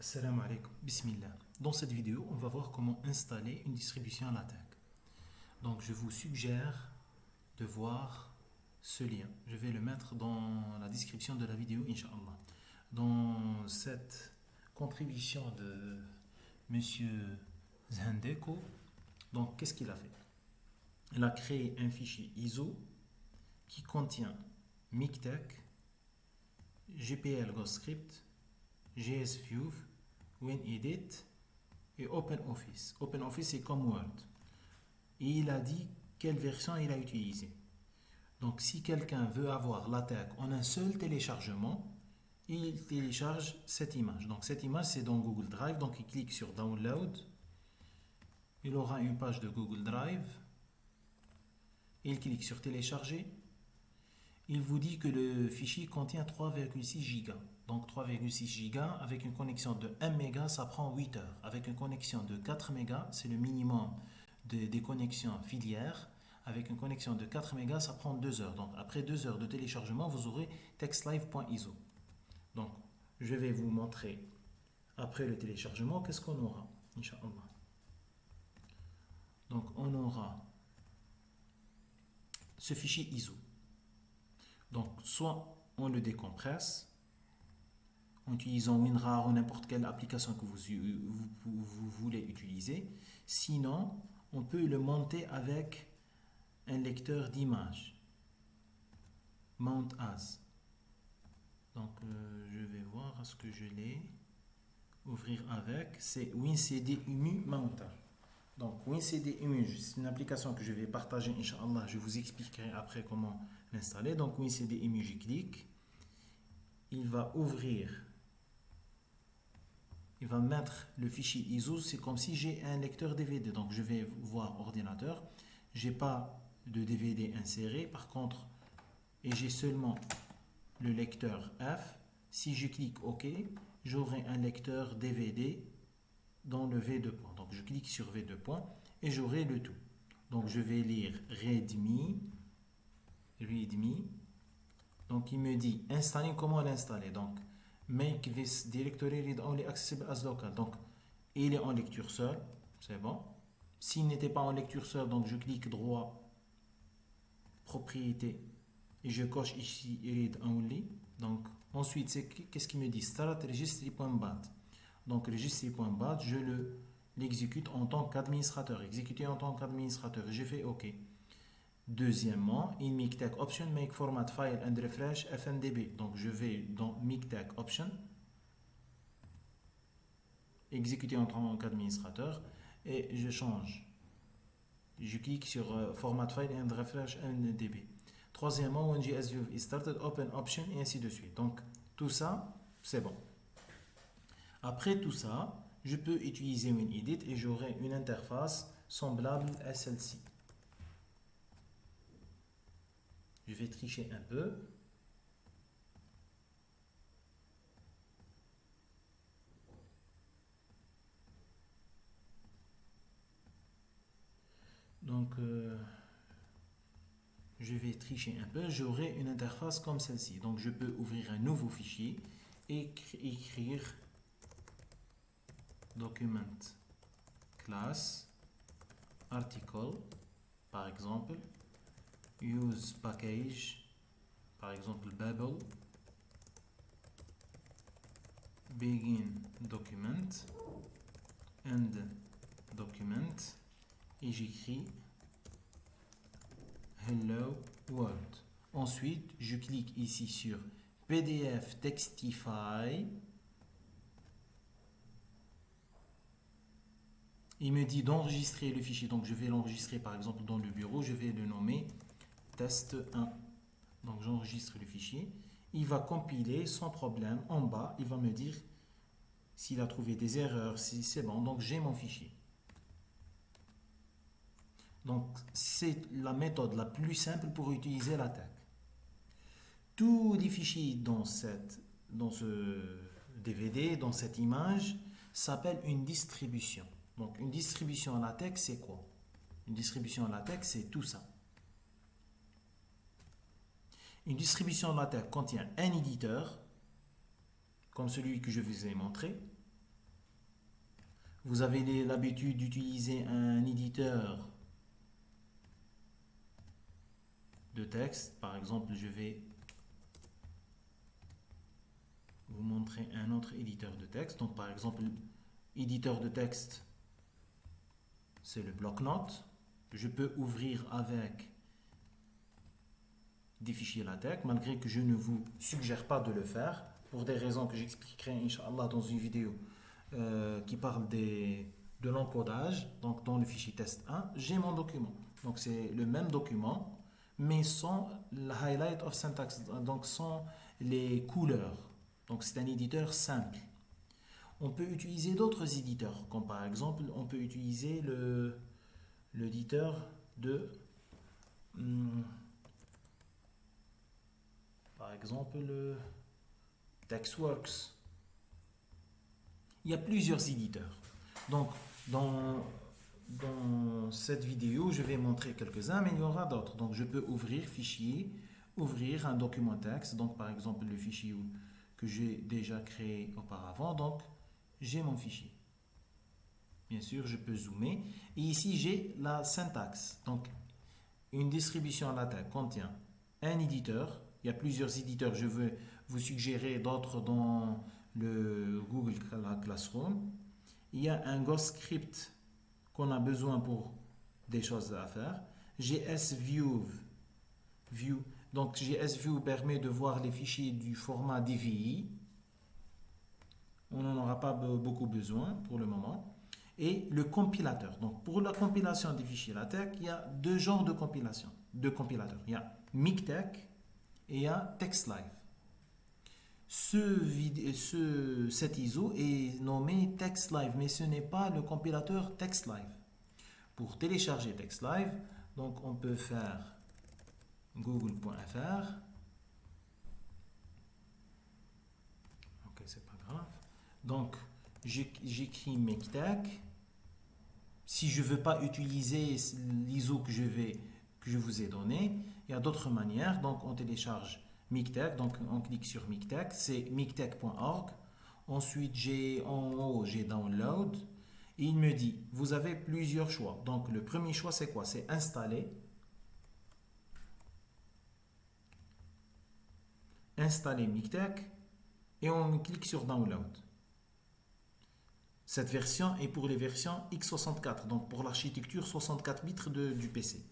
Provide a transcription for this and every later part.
Assalamu alaikum, bismillah. Dans cette vidéo, on va voir comment installer une distribution à l'attaque. Donc, je vous suggère de voir ce lien. Je vais le mettre dans la description de la vidéo, Inch'Allah. Dans cette contribution de Monsieur Zhendeko, donc, qu'est-ce qu'il a fait? Il a créé un fichier ISO qui contient MikTeX, GPL GhostScript, JSView, WinEdit et OpenOffice. OpenOffice c'est comme Word. Et il a dit quelle version il a utilisé. Donc si quelqu'un veut avoir l'attaque en un seul téléchargement, il télécharge cette image. Donc cette image c'est dans Google Drive. Donc il clique sur Download. Il aura une page de Google Drive. Il clique sur Télécharger. Il vous dit que le fichier contient 3,6 Go. Donc 3,6 Go avec une connexion de 1 méga, ça prend 8 heures. Avec une connexion de 4 mégas, c'est le minimum des connexions filières. Avec une connexion de 4 mégas, ça prend 2 heures. Donc après 2 heures de téléchargement, vous aurez textlive.iso. Donc je vais vous montrer après le téléchargement qu'est-ce qu'on aura, Inch'Allah. Donc on aura ce fichier ISO. Donc, soit on le décompresse en utilisant WinRAR ou n'importe quelle application que vous voulez utiliser. Sinon, on peut le monter avec un lecteur d'images. Mount as. Donc, je vais voir est-ce que je l'ai. Ouvrir avec. C'est WinCD Emu Mounter. Donc, WinCD Emu, c'est une application que je vais partager, Inch'Allah. Je vous expliquerai après comment l'installer. Donc, WinCD Emu, j'y clique. Il va ouvrir. Il va mettre le fichier ISO. C'est comme si j'ai un lecteur DVD. Donc, je vais voir ordinateur. Je n'ai pas de DVD inséré. Par contre, et j'ai seulement le lecteur F. Si je clique OK, j'aurai un lecteur DVD dans le V2 points. Donc je clique sur V2 points et j'aurai le tout. Donc je vais lire readme. Donc il me dit installer, comment l'installer. Donc make this directory read only accessible as local. Donc il est en lecture seule, c'est bon. S'il n'était pas en lecture seule, donc je clique droit, propriété et je coche ici read only. Donc ensuite c'est qu'est-ce qu'il me dit, start registry.bat. Donc registry.bat, je l'exécute en tant qu'administrateur. Exécuter en tant qu'administrateur. J'ai fait OK. Deuxièmement, in MikTeX option make format file and refresh FNDB. Donc je vais dans MikTeX option, exécuter en tant qu'administrateur et je change. Je clique sur format file and refresh FNDB. Troisièmement, when JSView is started, open option et ainsi de suite. Donc tout ça, c'est bon. Après tout ça, je peux utiliser WinEdit et j'aurai une interface semblable à celle-ci. Je vais tricher un peu. Donc, je vais tricher un peu. J'aurai une interface comme celle-ci. Donc, je peux ouvrir un nouveau fichier et écrire document class article, par exemple, use package, par exemple Babel, begin document, end document, et j'écris hello world. Ensuite, je clique ici sur PDF Textify. Il me dit d'enregistrer le fichier, donc je vais l'enregistrer par exemple dans le bureau, je vais le nommer test 1. Donc j'enregistre le fichier, il va compiler sans problème. En bas, il va me dire s'il a trouvé des erreurs, si c'est bon, donc j'ai mon fichier. Donc c'est la méthode la plus simple pour utiliser l'attaque. Tous les fichiers dans ce DVD, dans cette image, s'appellent une distribution. Donc une distribution en LaTeX, c'est quoi? Une distribution en LaTeX, c'est tout ça. Une distribution en LaTeX contient un éditeur, comme celui que je vous ai montré, vous avez l'habitude d'utiliser un éditeur de texte. Par exemple, je vais vous montrer un autre éditeur de texte. Donc, par exemple, éditeur de texte, c'est le bloc-notes. Je peux ouvrir avec des fichiers LaTeX, malgré que je ne vous suggère pas de le faire, pour des raisons que j'expliquerai, Inch'Allah, dans une vidéo qui parle de l'encodage. Donc, dans le fichier test 1, j'ai mon document. Donc, c'est le même document, mais sans le highlight of syntax, donc sans les couleurs. Donc, c'est un éditeur simple. On peut utiliser d'autres éditeurs, comme par exemple, on peut utiliser l'éditeur de, par exemple, le TextWorks. Il y a plusieurs éditeurs. Donc, dans cette vidéo, je vais montrer quelques-uns, mais il y aura d'autres. Donc, je peux ouvrir fichier, ouvrir un document texte. Donc, par exemple, le fichier que j'ai déjà créé auparavant. Donc, j'ai mon fichier. Bien sûr, je peux zoomer. Et ici, j'ai la syntaxe. Donc, une distribution LaTeX contient un éditeur. Il y a plusieurs éditeurs. Je veux vous suggérer d'autres dans le Google Classroom. Il y a un GhostScript qu'on a besoin pour des choses à faire. GSView. Donc, GSView permet de voir les fichiers du format DVI. On n'en aura pas beaucoup besoin pour le moment. Et le compilateur. Donc, pour la compilation des fichiers LaTeX, il y a deux genres de compilation, de compilateurs. Il y a MikTeX et il y a TextLive. Cet ISO est nommé TextLive, mais ce n'est pas le compilateur TextLive. Pour télécharger TextLive, donc on peut faire google.fr. Ok, c'est pas grave. Donc, j'écris MikTeX. Si je ne veux pas utiliser l'ISO que je vous ai donné, il y a d'autres manières. Donc, on télécharge MikTeX. Donc, on clique sur MikTeX. C'est miktex.org. Ensuite, en haut, j'ai Download. Et il me dit, vous avez plusieurs choix. Donc, le premier choix, c'est quoi? C'est installer. Installer MikTeX. Et on clique sur Download. Cette version est pour les versions x64, donc pour l'architecture 64 bits du PC.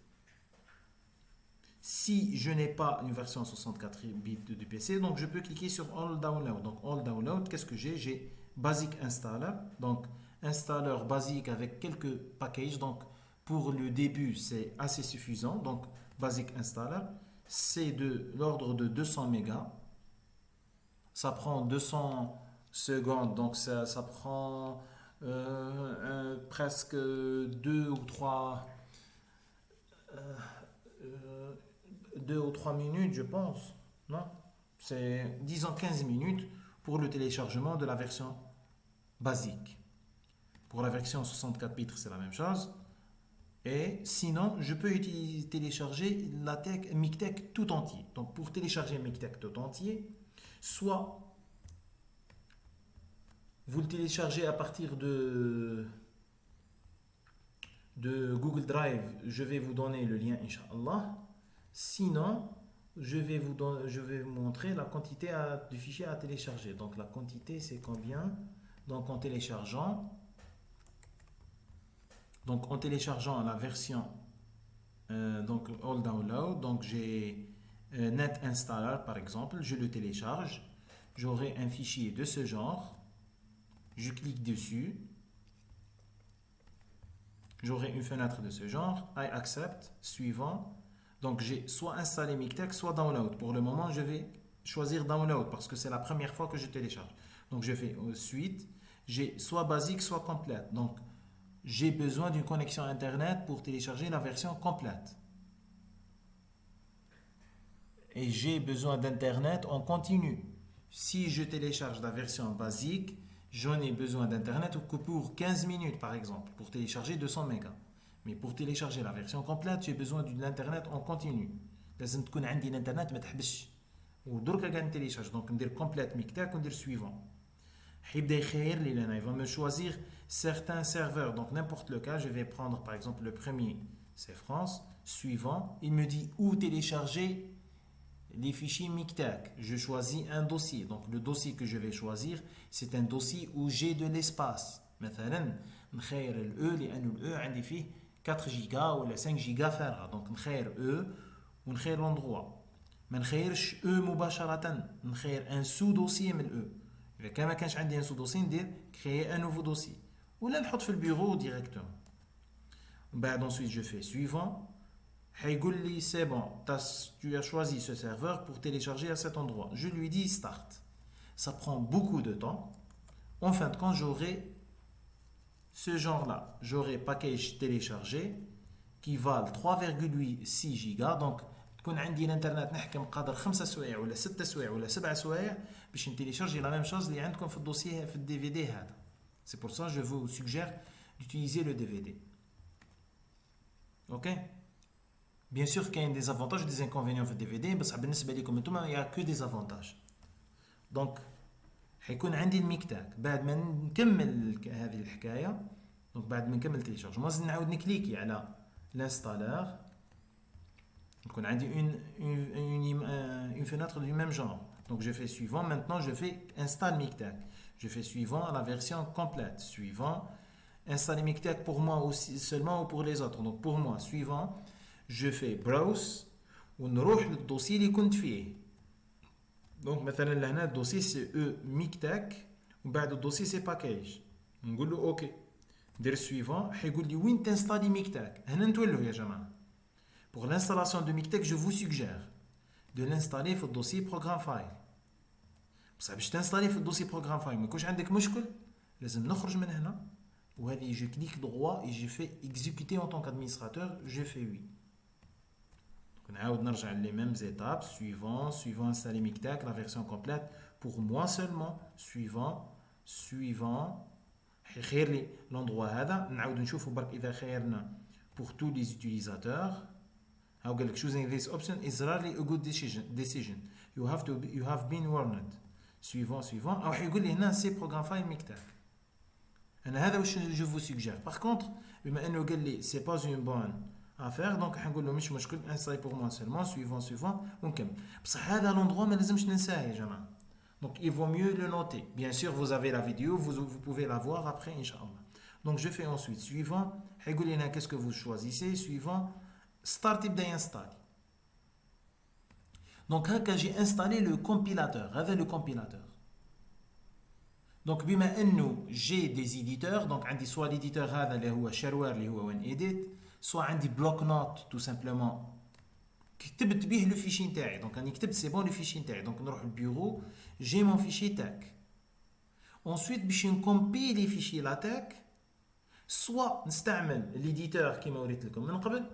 Si je n'ai pas une version 64 bits du PC, donc je peux cliquer sur All Download. Donc All Download, qu'est-ce que j'ai? J'ai Basic Installer, donc installeur basique avec quelques packages. Donc pour le début, c'est assez suffisant. Donc Basic Installer, c'est de l'ordre de 200 mégas. Ça prend 200 secondes, donc ça prend presque 2 ou 3 minutes, je pense. Non? C'est, disons, 15 minutes pour le téléchargement de la version basique. Pour la version 64 bits, c'est la même chose. Et sinon, je peux télécharger MikTeX tout entier. Donc, pour télécharger MikTeX tout entier, soit vous le téléchargez à partir de Google Drive, je vais vous donner le lien, Inch'Allah. Sinon, je vais vous montrer la quantité de fichiers à télécharger. Donc, la quantité, c'est combien? Donc, en téléchargeant la version, donc All Download, donc j'ai Net Installer par exemple, je le télécharge. J'aurai un fichier de ce genre. Je clique dessus. J'aurai une fenêtre de ce genre. I accept. Suivant. Donc j'ai soit installé MikTeX, soit Download. Pour le moment, je vais choisir Download parce que c'est la première fois que je télécharge. Donc je fais suite. J'ai soit basique, soit complète. Donc j'ai besoin d'une connexion Internet pour télécharger la version complète. Et j'ai besoin d'Internet en continu. Si je télécharge la version basique, j'en ai besoin d'Internet que pour 15 minutes par exemple, pour télécharger 200 mégas. Mais pour télécharger la version complète, j'ai besoin de l'Internet en continu. لازم تكون عندي الانترنت ما تحبسش ودرك قاعد نتيليشارج دونك ندير كومبليت ميكتاك وندير suivant. Il va me choisir certains serveurs. Donc n'importe lequel, je vais prendre par exemple le premier, c'est France. Suivant, il me dit où télécharger les fichiers Mictac. Je choisis un dossier. Donc le dossier que je vais choisir, c'est un dossier où j'ai de l'espace. مثلا نخير الأو لأنه الأو عندي فيه 4 جيجا ولا 5 جيجا فارغة. Donc نخير أو ونخير l'endroit. ما نخيرش أو مباشرة، نخير ان سو دوسي من الأو. إذا كان ما كانش عندي ان سو دوسي ندير créer un nouveau dossier ولا نحط في البيرو directement. بعد ensuite je fais suivant. C'est bon, tu as choisi ce serveur pour télécharger à cet endroit. Je lui dis start. Ça prend beaucoup de temps. En fin de compte, j'aurai ce genre-là. J'aurai package téléchargé qui valent 3,86 gigas. Donc, تكون عندي الانترنت نحكم قادر 5 سوايع ولا 6 سوايع ولا 7 سوايع باش نتيليشارجي la même chose اللي عندكم في الدوسيه في الدي في هذا. C'est pour ça que je vous suggère d'utiliser le DVD. OK? Bien sûr qu'il y a des avantages et des inconvénients في الدي بس بالنسبه لكم انتم il y a que des avantages. Donc حيكون عندي الميكتاك بعد ما نكمل هذه الحكايه. دونك بعد ما نكمل تيليشارج لازم نعاود نكليكي على l'installeur. نكون عندي une fenêtre du même genre. Donc je fais suivant. Maintenant je fais install Mictac. Je fais suivant à la version complète. Suivant, installer Mictac pour moi aussi seulement ou pour les autres. Donc pour moi suivant, je fais browse ونروح للدوسي اللي كنت فيه. دونك مثلا لهنا الدوسي سي او ميكتاك وبعد الدوسي سي باكاج. نقول له اوكي ندير سويفون. حيقول لي وين تنستالي ميكتاك. هنا نتولوا يا جماعه. Pour l'installation de Mictac, je vous suggère de l'installer في الدوسي programme file. بصح باش تنستالي في الدوسي programme file ما يكونش عندك مشكل لازم نخرج من هنا وهذه je clique droit et je fais exécuter en tant qu'administrateur. Je fais oui. نعاود نرجع les mêmes étapes. Suivant installer Mictac, la version complète pour moi seulement. Suivant يخير لي l'endroit هذا. نعاود نشوفوا برك إذا خيرنا pour tous les utilisateurs. How قال لك choosing this option is rarely a good decision. You have been warned. Suivant أو حيقول لي هنا c'est programme file Mictac. أنا هذا واش je vous suggère. Par contre بما إنه قال لي c'est pas une bonne à faire donc حنقول له مش مشكل installer pour moi seulement. Suivant ونكمل. بصح هذا l'endroit ما لازمش ننساه يا جماعة. Donc il vaut mieux le noter. Bien sûr vous avez la vidéo, vous pouvez la voir après Inch'Allah. Donc je fais ensuite suivant. حيقول لنا qu'est-ce que vous choisissez. Suivant start يبدا installer. Donc هكا j'ai installé le compilateur. هذا le compilateur. Donc بما انه j'ai des éditeurs donc عندي soit l'éditeur هذا اللي هو shareware اللي هو WinEdit soit عندي bloc note tout simplement كتبت به le fichier نتاعي. donc راني كتبت c'est bon le fichier نتاعي. donc نروح للبيرو j'ai mon fichier tac. ensuite باش نكومبي les fichiers latex soit نستعمل l'éditeur كيما وريت لكم من قبل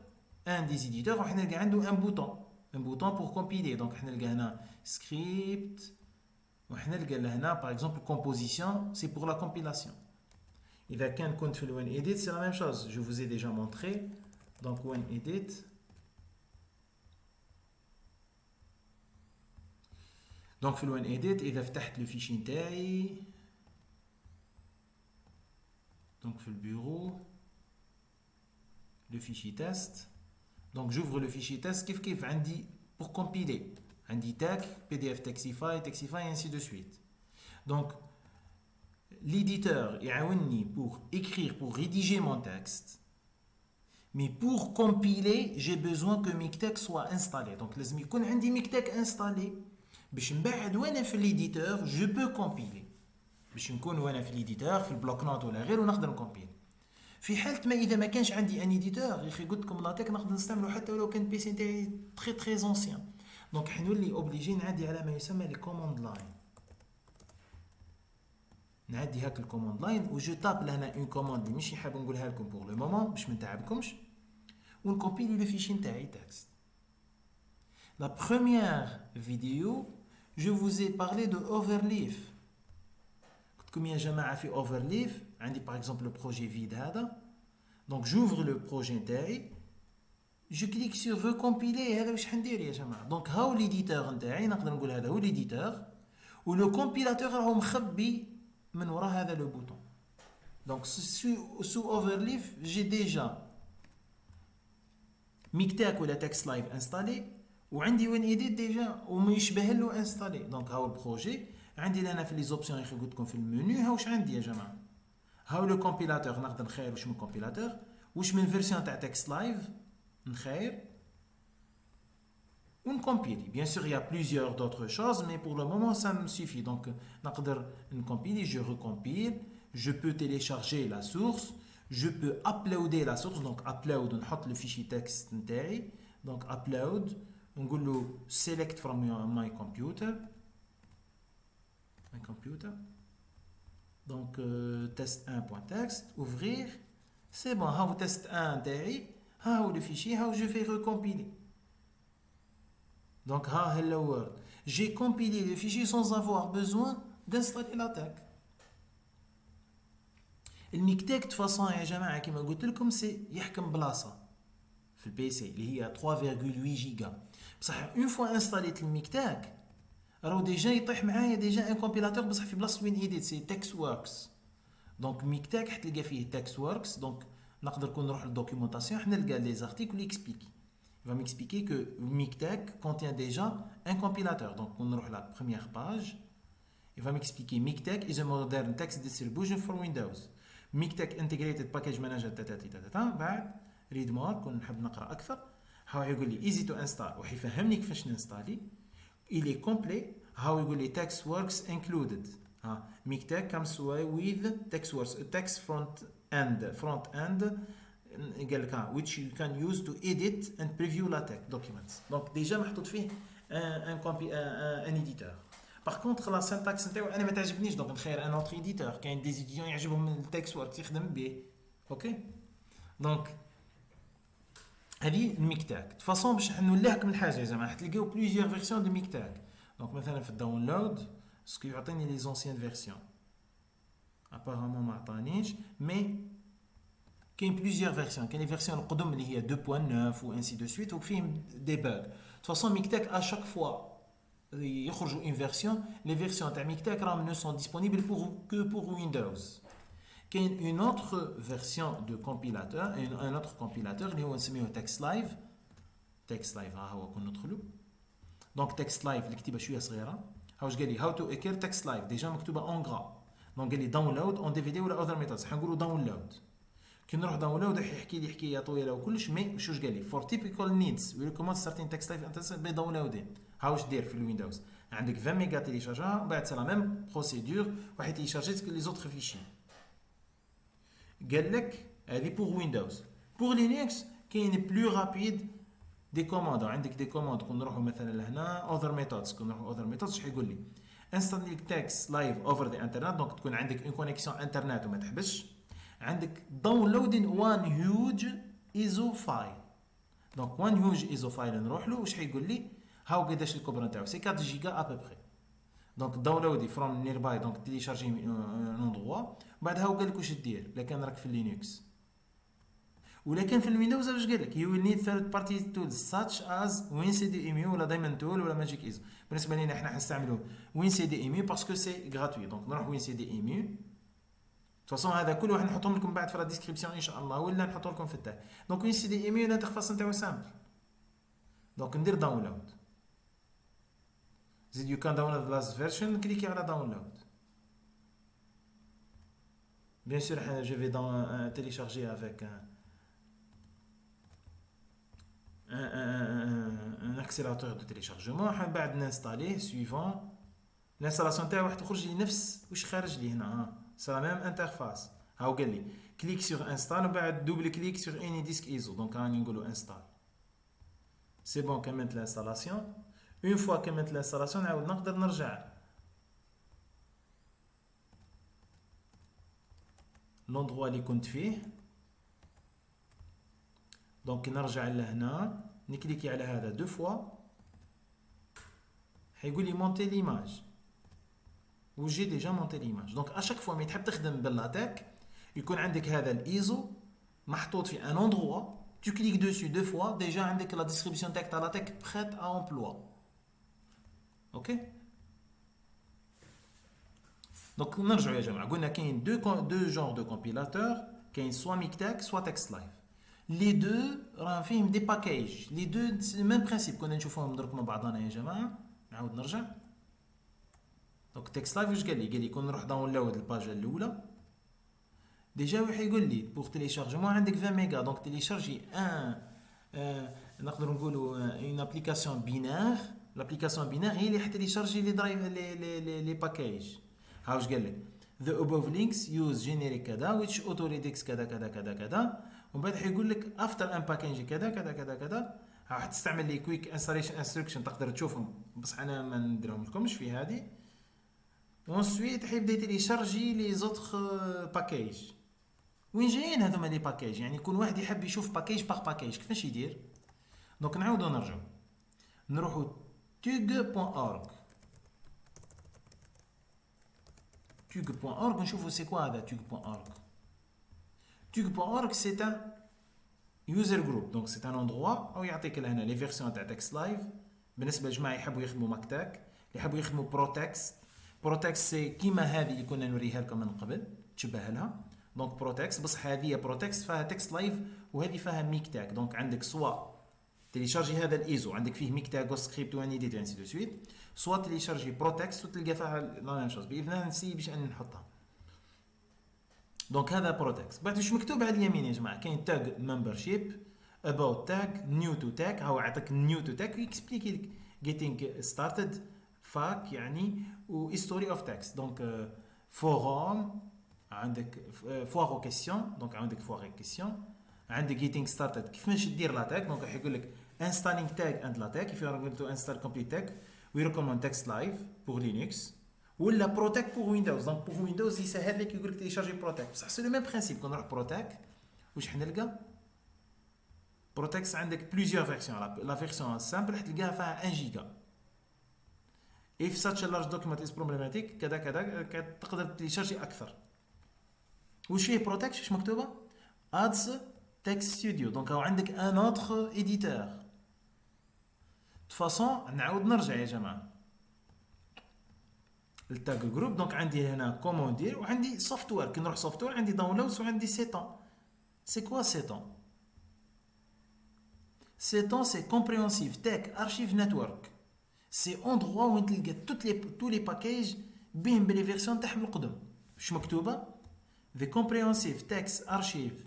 un des éditeurs وحنا نلقى عنده un bouton pour compiler. donc حنا نلقى هنا script وحنا نلقى هنا par exemple composition c'est pour la compilation. إذا كان كنت في WinEdit c'est la même chose. je vous ai déjà montré. donc WinEdit donc في WinEdit إذا فتحت le fichier نتاعي donc في البيرو le fichier test. donc j'ouvre le fichier test كيف عندي pour compiler عندي tac pdf texify et ainsi de suite. donc l'éditeur يعاونني pour écrire pour rédiger mon texte mais pour compiler j'ai besoin que Mictac soit installé. donc لازم يكون عندي Mictac installé باش من بعد وانا في l'éditeur je peux compiler. باش نكون وانا في l'éditeur في البلوك نوت ولا غير ونقدر نكمبيل. في حالة ما إذا ما كانش عندي ان إديتور يا أخي قلت لكم لاتيك نقدر نستعملو حتى ولو كان البيسي نتاعي تري أونسيان. دونك حنولي أوبليجي نعدي على ما يسمى لي كوموند لاين. نعدي هاك الكوموند لاين و جو تاب لهنا اون كوموند اللي ماشي حاب نقولها لكم بور لو مومون باش ما نتعبكمش ونكومبيلي لو فيشي نتاعي تكست. La première vidéo je vous ai parlé de overleaf. قلت لكم يا جماعة في overleaf عندي par exemple le projet vide هذا. donc j'ouvre le projet نتاعي je clique sur recompiler. هذا واش حندير يا جماعة. donc هاو ليديتور نتاعي نقدر نقول هذا هو ليديتور و لو كومبيلاتور راهو مخبي من وراء هذا le bouton. Donc sous Overleaf, j'ai déjà Mictec ولا Text Live installé وعندي وين ايديت ديجا وما يشبه له انستالي. دونك هاو البروجي عندي انا في لي زوبسيون اللي قلت لكم في المنيو. هاو واش عندي يا جماعه؟ هاو لو كومبيلاتور نقدر نخير واش من كومبيلاتور واش من فيرسيون تاع Text Live نخير ونكمبيلي. Bien sûr, il y a plusieurs d'autres choses, mais pour le moment, ça me suffit. Donc, نقدر نكمبيلي, je recompile, je peux télécharger la source, je peux uploader la source. Donc, upload, نحط le fichier texte نتاعي. Donc, upload, نقول له select from my computer. My computer. Donc, test1.txt, ouvrir. C'est bon, هاو test1 نتاعي, هاو le fichier, هاو je vais recompiler. Donc, Hello World. J'ai compilé le fichier sans avoir besoin d'installer l'attaque. الميكتيك de toute façon يا جماعة كما قلت لكم سي يحكم بلاصة في البي سي اللي هي 3.8 جيجا. بصح اون فوا انستاليت الميكتيك راهو ديجا يطيح معايا ديجا ان كومبيلاتور بصح في بلاصة وين ايديت سي تكس وركس. دونك ميكتيك حتلقى فيه تكس وركس. دونك نقدر كون نروح للدوكيومونطاسيون حنا نلقى لي زارتيكل يكسبليكي. Il va m'expliquer que Mictec contient déjà un compilateur. Donc, on va à la première page. Il va m'expliquer Mictec is a modern text distribution for Windows. Mictec integrated package manager. بعد read more كون نحب نقرا اكثر. هاو يقول لي easy to install وحيفهمني كيفاش ننستالي. Il est complet. هاو يقول لي text works included. Mictec comes with text works text front end which you can use to edit and preview LaTeX documents. Donc déjà محطوط فيه un éditeur. Par contre la syntaxe نتاعو انا ما تعجبنيش. دونك نخير un autre éditeur. كاين دي étudiants يعجبهم التكست ورك يخدم به. اوكي دونك هذه الميكتاك. de façon باش نوليهكم الحاجه يا جماعه حتلقاو plusieurs versions de ميكتاك. دونك مثلا في الداونلود سكو يعطيني لي زونسيان فيرسيون apparemment ما عطانيش مي كاين plusieurs versions. كاين لي فيرسيون القدم اللي هي 2.9 و ainsi de suite وفيهم دي باغ. de toute façon ميكتاك à chaque fois يخرجوا une version. les versions تاع ميكتاك راهم ne sont disponibles que pour Windows. كاين une autre version de compilateur un autre compilateur اللي هو نسميه Text Live. Text Live ها هو كون ندخلوا. دونك Text Live الكتيبه شويه صغيره. ها واش قال لي how to equip Text Live ديجا مكتوبه اون غرا. دونك قال لي داونلود اون دي في دي ولا اذر ميثودز. حنقولوا داونلود. كي نروح داونلود يحكي لي حكايه طويله وكلش مي واش قال لي for typical needs we recommend starting Text Live انت بداونلودين. ها واش دير في الويندوز عندك 20 ميجا تيليشارجها بعد سي لا ميم بروسيدور واحد تيليشارجي لي زوتر فيشي. قال لك هذه بور ويندوز. بور لينكس كاين بلو رابيد دي كوموند. عندك دي كوموند كون نروحوا مثلا لهنا اوذر ميثودز. كون نروحوا اوذر ميثودز اش حيقول لي انستالي تكست لايف اوفر ذا انترنت. دونك تكون عندك اون كونيكسيون انترنت وما تحبسش. عندك داونلودين وان هيوج ايزو فايل. دونك وان هيوج ايزو فايل نروح له واش حيقول لي هاو قداش الكبر نتاعو سي 4 جيجا ابوبري. دونك داونلودي فروم نير باي. دونك تيليشارجي ان اندروا بعد هاو قال لك واش دير. الا كان راك في لينكس ولا كان في الويندوز واش قال لك يو ويل نيد ثيرد بارتي تولز ساتش از وين سي دي ام يو ولا دايموند تول ولا ماجيك ايزو. بالنسبه لينا احنا حنستعملوا وين سي دي ام يو باسكو سي غراتوي. دونك نروح وين سي دي ام يو. فاصون هذا كله راح نحطهم لكم بعد في لا ديسكريبسيون ان شاء الله ولا نحطهم لكم في التاج. دونك وين سي دي ام يو الانترفاس نتاعو سامبل. دونك ندير داونلود. زيد يو كان داونلود لاست فيرجن كليكي على داونلود. Bien sûr, je vais télécharger avec un accélérateur de téléchargement. بعد نinstaller suivant. l'installation تاعو راح تخرج لي نفس واش خارج لي هنا. c'est la même interface. هاو قال لي clique sur install وبعد double clic sur any disk ISO. donc راني نقولوا install. c'est bon كملت l'installation. une fois كملت l'installation نعاود نقدر نرجع لوندروا اللي كنت فيه. دونك نرجع لهنا نكليكي على هذا دو فوا حيقول لي مونتي ليماج وجي ديجا مونتي ليماج. دونك اشاك فوا مي تحب تخدم باللاتيك يكون عندك هذا الايزو محطوط في ان اندروا tu cliques dessus deux fois déjà عندك لا ديسكريبسيون تاعك تاع لاتيك prête à emploi. اوكي دونك نرجعوا يا جماعه، قلنا كاين دو جونغ دو كومبيلاتور، كاين سوا ميكتاك سوا تكست لايف. لي دو راه فيهم دي باكاج، لي دو ميم برينسيپ كنا نشوفوهم درك مع بعضنا يا جماعه. نعاود نرجع. دونك تكست لايف واش قال لي؟ قال لي كون نروح داونلود الباج الاولى ديجا واش يقول لي بور تيليشارجمون عندك 20 ميجا، دونك تيليشارجي ان نقدر نقولوا اون ابليكاسيون بينير. لابليكاسيون بينير هي اللي حتيليشارجي لي درايف لي باكاج. ها واش قال لك؟ the above links use generic كذا which auto redirects كذا كذا كذا كذا، ومن بعد حيقول لك after unpackaging كذا كذا كذا كذا. راح تستعمل لي كويك انستاليشن انستركشن تقدر تشوفهم، بصح انا ما نديرهم لكمش في هذه. وانسويت حيبدا يتيليشارجي لي زوتر باكاج. وين جايين هذوما لي باكاج؟ يعني يكون واحد يحب يشوف باكاج باغ باكاج كيفاش يدير. دونك نعاودو نرجعو نروحو tug.org. tug.org نشوفو سي كوا هذا tug.org. tug.org سي ان يوزر جروب، دونك سي ان اندروا او يعطيك لهنا لي فيرسيون تاع تكست لايف. بالنسبه للجماعه يحبوا يخدموا ماكتاك، اللي يحبوا يخدموا بروتكست. بروتكست سي كيما هذه اللي كنا نوريها لكم من قبل، تشبه لها. دونك بروتكست، بصح هذه بروتكست فيها تكست لايف وهذه فيها ميكتاك. دونك عندك سوا تيليشارجي هذا الايزو عندك فيه ميكتاك وسكريبت وان ايديت وانسي دو سويت، سوا تيليشارجي بروتكست وتلقى فيها لا ميم شوز. باذن الله نسي باش ان نحطها. دونك هذا بروتكست. بعد واش مكتوب على اليمين يا جماعه؟ كاين تاج ممبرشيب، اباوت تاج، نيو تو تاج. هاو عطاك نيو تو تاج ويكسبليكي لك جيتينغ ستارتد فاك يعني، و هيستوري اوف تاكس. دونك فوروم عندك فوار او كيسيون، دونك عندك فوار كيسيون. عندك جيتينغ ستارتد كيفاش دير لا تاج. دونك راح يقول لك installing tag and la tag if you are going to install complete tag we recommend text live pour Linux ولا بروتك pour Windows. دونك pour Windows يسهل لك يقول لك تيشارجي بروتك، بصح سي لو ميم برينسيپ. كون نروح بروتك واش حنلقى؟ بروتكس عندك بليزيور فيرسيون. لا فيرسيون سامبل حتلقاها فيها 1 جيجا. if such a large document is problematic كذا كذا تقدر تيشارجي اكثر. وش هي بروتك؟ واش مكتوبه؟ adds text studio. دونك هو عندك ان اوتر ايديتور. فاصون نعاود نرجع يا جماعه التاج جروب. دونك عندي هنا كومون دير وعندي سوفت وير. كي نروح سوفت وير عندي داونلودز وعندي سيتون. سي كوا سيتون؟ سيتون سي كومبريهنسيف تاك ارشيف نتورك. سي اندروا وين تلقى تو لي باكاج بهم بلي فيرسيون تاعهم القدم. واش مكتوبه؟ the comprehensive text archive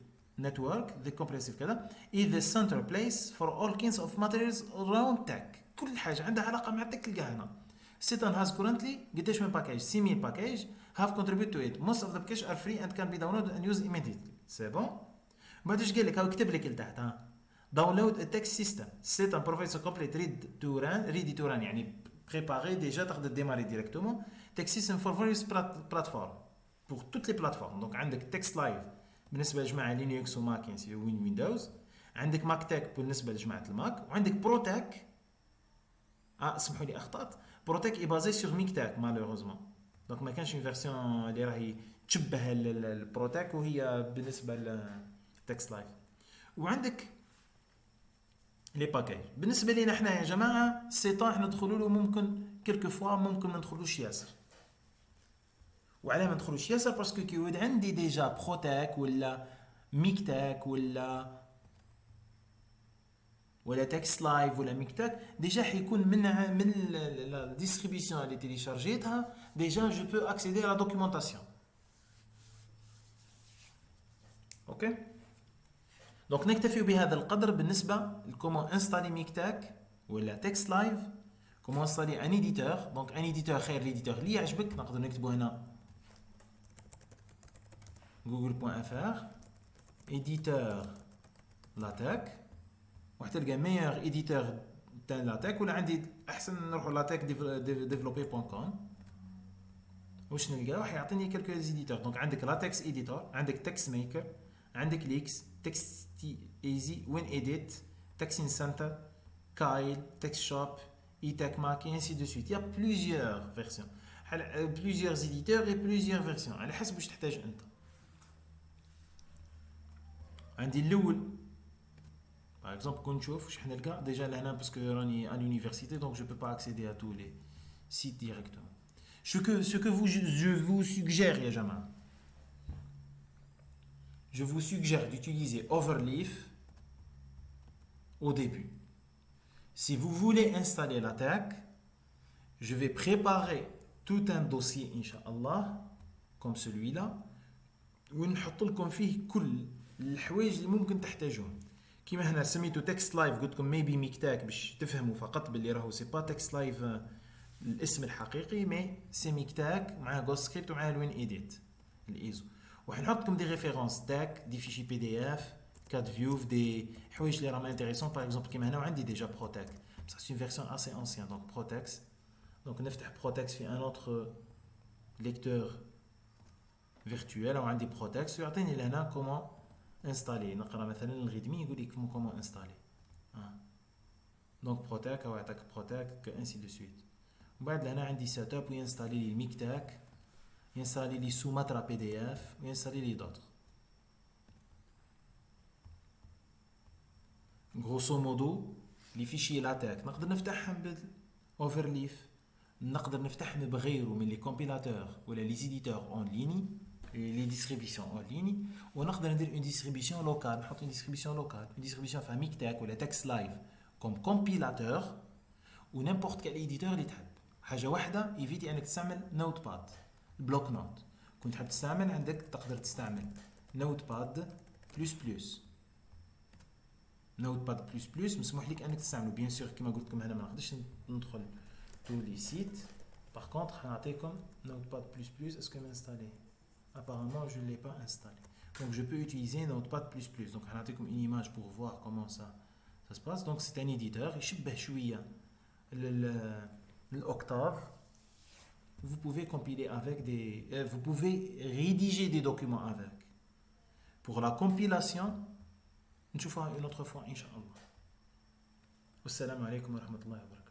network the comprehensive كذا is the center place for all kinds of materials around tech. كل حاجه عندها علاقه مع التك تلقاها هنا. Citon has currently قداش من باكاج؟ 6000 باكاج have contributed to it. Most of the packages are free and can be downloaded and used immediately. سي بون. بعد ايش قال لك؟ هاو كتب لك لتحت ها download a text system. Citon provides a complete ready to run يعني préparé déjà تقدر démarrer directement. Text system for various platforms pour toutes les plateformes. Donc عندك text live بالنسبه لجماعه لينكس وماك يعني ويندوز، عندك ماك تك بالنسبه لجماعه الماك، وعندك بروتك. اسمحوا لي اخطات. بروتك اي بازي سور ميكتاك مالوروزمون. دونك ما كانش فيرسيون اللي راهي تشبه البروتك وهي بالنسبه للتكست لايف. وعندك لي باكاج. بالنسبه لينا احنا يا جماعه سيطان احنا ندخلوا له ممكن كلكو فوا ممكن ما ندخلوش ياسر. وعلاه ما ندخلوش ياسر؟ باسكو كي يود عندي ديجا بروتاك ولا ميكتاك ولا تكست لايف ولا ميكتاك ديجا حيكون من لا ديستريبيسيون اللي تيليشارجيتها ديجا جو بو اكسيدي على دوكيومونطاسيون. اوكي دونك نكتفي بهذا القدر بالنسبه لكومون انستالي ميكتاك ولا تكست لايف. كومون انستالي ان ايديتور. دونك ان ايديتور خير ليديتور اللي يعجبك. نقدر نكتبوا هنا google.fr éditeur LaTeX وحتلقى meilleur éditeur تاع LaTeX. ولا عندي احسن نروحوا LaTeX developer.com. واش نلقاو؟ حيعطيني كلكو ايديتور. دونك عندك LaTeX ايديتور، عندك تكست ميكر، عندك ليكس، تكست ايزي، وين اديت، تكسين سنتر، كايل، تكست شوب، ايتاك ماك et ainsi de suite. Il y a plusieurs versions, plusieurs éditeurs et plusieurs versions على حسب واش تحتاج انت. عندي الاول باغ اكزومبل كون نشوف واش حنلقى ديجا لهنا باسكو راني à l'université donc je peux pas accéder à tous les sites directement. Je vous suggère, ya Jama, je vous suggère d'utiliser Overleaf au début. Si vous voulez installer l'attaque, je vais préparer tout un dossier, Inch'Allah, comme celui-là, ونحط لكم فيه كل الحوايج اللي ممكن تحتاجوهم. كيما هنا سميتو تكست لايف، قلت لكم ميبي ميكتاك باش تفهموا فقط باللي راهو سي با تكست لايف الاسم الحقيقي، مي سي ميكتاك مع جوست سكريبت ومع الوين ايديت الايزو. وحنحط لكم دي ريفيرونس تاك، دي فيشي بي دي اف، كاد فيو، في دي حوايج اللي راهم انتريسون. باغ اكزومبل كيما هنا وعندي ديجا بروتاك، بصح سي اون فيرسيون اسي انسيان. دونك بروتاكس، دونك نفتح بروتاكس في ان اوتر ليكتور فيرتوال، او عندي بروتاكس ويعطيني لهنا كومون انستالي. نقرا مثلا الريدمي يقول لك كومون انستالي. دونك بروتاك او يعطيك بروتاك انسي دو سويت. ومن بعد لهنا عندي سيت اب وينستالي لي الميكتاك، ينستالي لي سوماترا بي دي اف، وينستالي لي دوطر. غروسو مودو لي فيشي لاتاك نقدر نفتحهم بالاوفرليف، نقدر نفتحهم بغيره من لي كومبيلاتور ولا لي زيديتور اون ليني، لي ديستريبيسيون اون ليني. ونقدر ندير اون ديستريبيسيون لوكال، نحط اون ديستريبيسيون لوكال، اون ديستريبيسيون فيها ميكتاك ولا تكست لايف كوم كومبيلاتور، ونيمبورت كال ايديتور اللي تحب. حاجه واحده ايفيتي انك تستعمل نوت باد، البلوك نوت. كنت تحب تستعمل عندك تقدر تستعمل نوت باد بلس بلس. نوت باد بلس بلس مسموح لك انك تستعمله بيان سور. كما قلت لكم هنا ما نقدرش ندخل tous les sites. Par contre, comme Notepad++, est-ce que m'installer? Apparemment, je ne l'ai pas installé. Donc, je peux utiliser Notepad++. Donc, comme une image pour voir comment ça se passe. Donc, c'est un éditeur. L'Octave. Vous pouvez compiler avec des... vous pouvez rédiger des documents avec. Pour la compilation, nous une autre fois, Inch'Allah. Wassalamu alaikum wa rahmatullahi wa barakatuh.